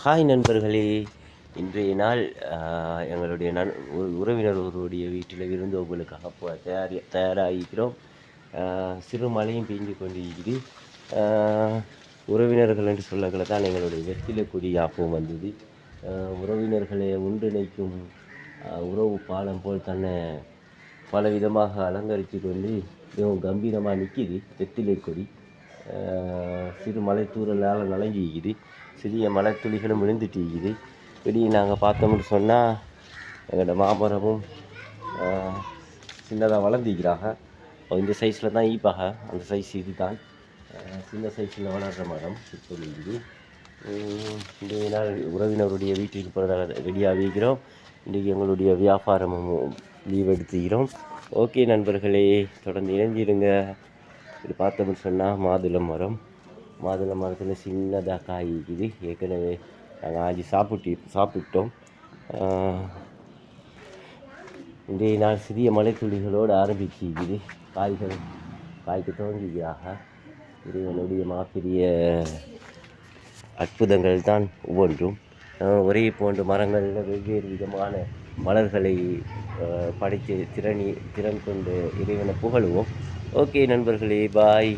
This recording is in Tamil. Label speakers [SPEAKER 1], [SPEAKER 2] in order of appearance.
[SPEAKER 1] ஹாய் நண்பர்களே, இன்றைய நாள் எங்களுடைய உறவினர் ஒருவருடைய வீட்டில் விருந்தோம்பலுக்காக தயாராகிக்கிறோம். சிறு மழையும் பெய்து கொண்டிருக்குது. உறவினர்கள் என்று சொல்லக்களை தான் எங்களுடைய வெற்றிலை கொடி ஞாபகம் வந்தது. உறவினர்களை ஒன்றிணைக்கும் உறவு பாலம் போல் தன்னை பலவிதமாக அலங்கரித்து கொண்டு மிகவும் கம்பீரமாக நிற்கிது வெற்றிலை கொடி. சிறு மலை தூறலால் நனைஞ்சிக்குது. சிறிய மலை துளிகளும் விழுந்துட்டு வெளியே நாங்கள் பார்த்தோம்னு சொன்னால் எங்களோட மாமரமும் சின்னதாக வளர்ந்துக்கிறாங்க. இந்த சைஸில் தான் ஈப்பாக, அந்த சைஸ் இது தான் சின்ன சைஸில் வளர்கிற மரம் சொல்லிக்குது. இன்றைய நாள் உறவினருடைய வீட்டுக்கு போகிறதாக ரெடியாக வைக்கிறோம். இன்றைக்கி எங்களுடைய வியாபாரமும் லீவ் எடுத்துக்கிறோம். ஓகே நண்பர்களே, தொடர்ந்து இணைஞ்சிடுங்க. இது பார்த்தோம்னு சொன்னால் மாதுளை மரத்தில் சின்னதாக காய் இருக்குது. ஏற்கனவே நாங்கள் ஆஞ்சி சாப்பிட்டோம். இன்றைய நாள் சிறிய மலைத்துளிகளோடு ஆரம்பிச்சிருக்குது. காய்க்கு துவங்குகிறாக. இறைவனுடைய மாபெரிய அற்புதங்கள் தான் ஒவ்வொன்றும். ஒரே போன்ற மரங்களில் வெவ்வேறு விதமான மலர்களை படைத்து திறன் கொண்டு இறைவனை புகழுவோம். ஓகே நண்பர்களே, பாய்.